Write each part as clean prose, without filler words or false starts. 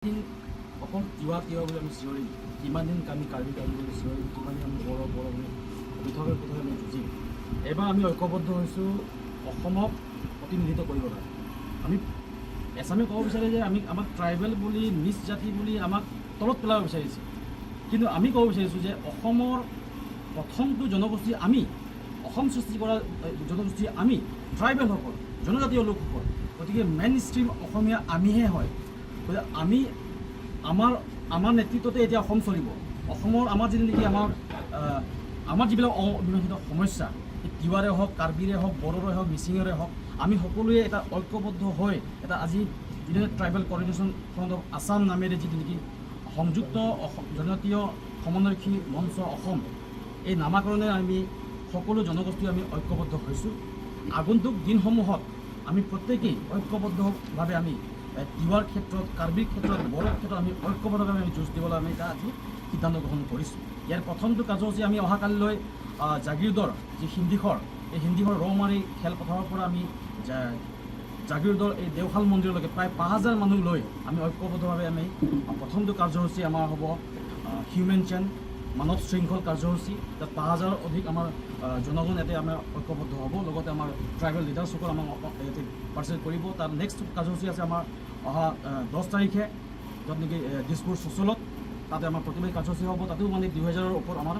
অকল তিৱা বুলি আমি চিঞৰিম, কিমান দিন আমি কাৰ্বি বুলি চিঞৰিম, কিমান দিন আমি বৰ বুলি পৃথকে পৃথকে আমি যুঁজিম। এবাৰ আমি ঐক্যবদ্ধ হৈছোঁ অসমক প্ৰতিনিধিত্ব কৰিব লাগে। আমি এছামে ক'ব বিচাৰে যে আমাক ট্ৰাইবেল বুলি, নিজ জাতি বুলি আমাক তলত পেলাব বিচাৰিছে, কিন্তু আমি ক'ব বিচাৰিছোঁ যে অসমৰ প্ৰথমটো জনগোষ্ঠী আমি, অসম সৃষ্টি কৰা জনগোষ্ঠী আমি, ট্ৰাইবেলসকল, জনজাতীয় লোকসকল। গতিকে মেইন ষ্ট্ৰীম অসমীয়া আমিহে হয়। গতিকে আমাৰ নেতৃত্বতে এতিয়া অসম চলিব। অসমৰ আমাৰ যিটো নেকি আমাৰ যিবিলাক অমীমাংসিত সমস্যা, তিৱাৰে হওক, কাৰ্বিৰে হওক, বড়োৰে হওক, মিচিঙৰে হওক, আমি সকলোৱে এটা ঐক্যবদ্ধ হৈ এটা আজি যিটো tribal coordination front of Assam নামেৰে যিটো নেকি সংযুক্ত জনজাতীয় সমন্বয়ৰক্ষী মঞ্চ অসম, এই নামাকৰণে আমি সকলো জনগোষ্ঠী আমি ঐক্যবদ্ধ হৈছোঁ। আগন্তুক দিনসমূহত আমি প্ৰত্যেকেই ঐক্যবদ্ধভাৱে আমি তিৱাৰ ক্ষেত্ৰত, কাৰ্বিৰ ক্ষেত্ৰত, বড়োৰ ক্ষেত্ৰত আমি ঐক্যবদ্ধভাৱে আমি যুঁজ দিবলৈ আমি এটা আজি সিদ্ধান্ত গ্ৰহণ কৰিছোঁ। ইয়াৰ প্ৰথমটো কাৰ্যসূচী আমি অহাকালিলৈ জাগিৰোডৰ যি হিন্দীখৰ, এই হিন্দীখৰ ৰৌমাৰী খেলপথাৰৰ পৰা আমি জাগিৰোডৰ এই দেওশাল মন্দিৰলৈকে প্ৰায় 5000 মানুহ লৈ আমি ঐক্যবদ্ধভাৱে আমি প্ৰথমটো কাৰ্যসূচী আমাৰ হ'ব হিউমেন চেইন, মানৱ শৃংখল কাৰ্যসূচী। তাত 5000 অধিক আমাৰ জনগণ ইয়াতে আমাৰ ঐক্যবদ্ধ হ'ব। লগতে আমাৰ ট্ৰাইবেল লিডাৰ্ছসকল আমাক ইয়াতে পাৰ্টিচিপেট কৰিব। তাৰ নেক্সট কাৰ্যসূচী আছে আমাৰ অহা 10 তাৰিখে, য'ত নেকি দিছপুৰ চচলত, তাতে আমাৰ প্ৰতিবাদী কাৰ্যসূচী হ'ব। তাতেও মানে 2000ৰ ওপৰত আমাৰ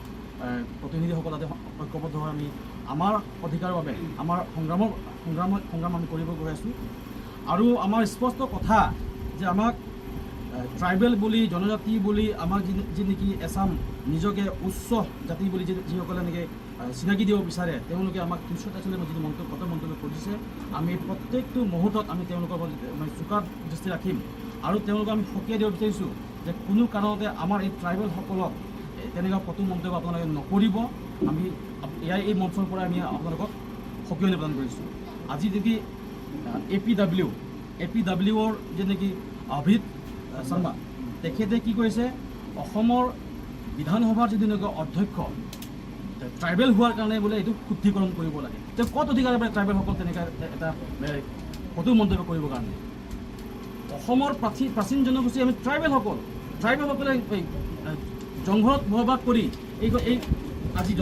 প্ৰতিনিধিসকল তাতে ঐক্যবদ্ধ হৈ আমি আমাৰ অধিকাৰৰ বাবে আমাৰ সংগ্ৰাম আমি কৰিব গৈ আছোঁ। আৰু আমাৰ স্পষ্ট কথা যে আমাক ট্ৰাইবেল বুলি, জনজাতি বুলি আমাক যি নেকি এছাম নিজকে উচ্চ জাতি বুলি যিসকলে নেকি চিনাকি দিব বিচাৰে, তেওঁলোকে আমাক তুচ্ছতাচ্ছিল্য যিটো মন্তব্য কৰিছে, আমি প্ৰত্যেকটো মুহূৰ্তত আমি তেওঁলোকৰ মানে চোকা দৃষ্টি ৰাখিম। আৰু তেওঁলোকক আমি সকীয়াই দিব বিচাৰিছোঁ যে কোনো কাৰণতে আমাৰ এই ট্ৰাইবেলসকলক তেনেকুৱা কটু মন্তব্য আপোনালোকে নকৰিব। আমি এই মঞ্চৰ পৰা আমি আপোনালোকক সকীয়নি প্ৰদান কৰিছোঁ। আজি যদি APWৰ যে নেকি অভিজিত শৰ্মা, তেখেতে কি কৰিছে, অসমৰ বিধানসভাৰ যিটো এনেকুৱা অধ্যক্ষ ট্ৰাইবেল হোৱাৰ কাৰণে বোলে এইটো শুদ্ধিকৰণ কৰিব লাগে। তেওঁ ক'ত অধিকাৰ পায় ট্ৰাইবেলসকল তেনেকৈ এটা কটু মন্তব্য কৰিবৰ কাৰণে? অসমৰ প্ৰাচীন জনগোষ্ঠী আমি ট্ৰাইবেলসকলে জংঘলত বসবাস কৰি এই আজি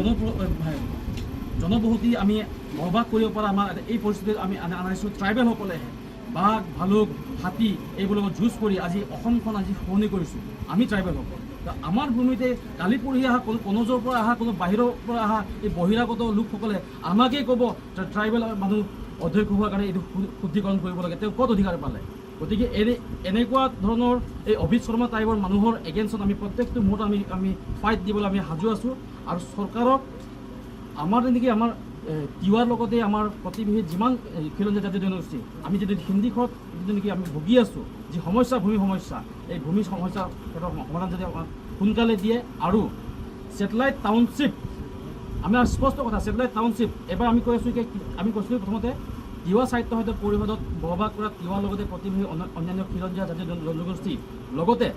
জনবসতি আমি বসবাস কৰিব পৰা আমাৰ এই পৰিস্থিতিত আমি আনাইছোঁ ট্ৰাইবেলসকলেহে। বাঘ, ভালুক, হাতী এইবোৰৰ লগত যুঁজ কৰি আজি অসমখন আজি শুৱনি কৰিছোঁ আমি ট্ৰাইবেলসকল। আমাৰ ভূমিতে কালি পৰহি অহা কোনো কনজৰ পৰা অহা, কোনো বাহিৰৰ পৰা অহা এই বহিৰাগত লোকসকলে আমাকেই ক'ব ট্ৰাইবেল মানুহ অধ্যক্ষ হোৱাৰ কাৰণে এইটো শুদ্ধিকৰণ কৰিব লাগে। তেওঁ ক'ত অধিকাৰ পালে? গতিকে এনেকুৱা ধৰণৰ এই অভিজিত শৰ্মা টাইপৰ মানুহৰ এগেইনষ্টত আমি প্ৰত্যেকটো মুহূৰ্তত আমি ফাইট দিবলৈ আমি সাজু আছোঁ। আৰু চৰকাৰক আমাৰ নেকি আমাৰ তিৱাৰ লগতে আমাৰ প্ৰতিবেশী যিমান খিলঞ্জীয়া জাতীয় জনগোষ্ঠী আমি যদি হিন্দীখনত যিটো নেকি আমি ভুগি আছোঁ, যি সমস্যা, ভূমি সমস্যা, এই ভূমি সমস্যাৰ ক্ষেত্ৰত সমাধান যদি আমাক সোনকালে দিয়ে। আৰু ছেটেলাইট টাউনশ্বিপ, আমাৰ স্পষ্ট কথা, ছেটেলাইট টাউনশ্বিপ এবাৰ আমি কৈ আছোঁ, আমি কৈছিলোঁ প্ৰথমতে তিৱা সাহিত্য সৈতে পৰিষদত বসবাস কৰা তিৱাৰ লগতে প্ৰতিবেশী অন্যান্য খিলঞ্জীয়া জাতীয় জনগোষ্ঠী, লগতে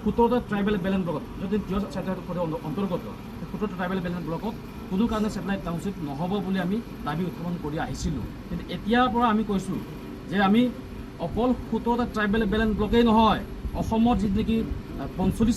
17টা ট্ৰাইবেল বেলেঞ্চ ব্লকত, যদি তিৱা সাহিত্য অন্তৰ্গত 17টা ট্ৰাইবেল বেলেঞ্চ ব্লকত কোনো কাৰণে ছেটেলাইট টাউনশ্বিপ নহ'ব বুলি আমি দাবী উত্থাপন কৰি আহিছিলোঁ। কিন্তু এতিয়াৰ পৰা আমি কৈছোঁ যে আমি অকল 17টা ট্ৰাইবেল বেলেঞ্চ ব্লকেই নহয়, অসমত যি নেকি 45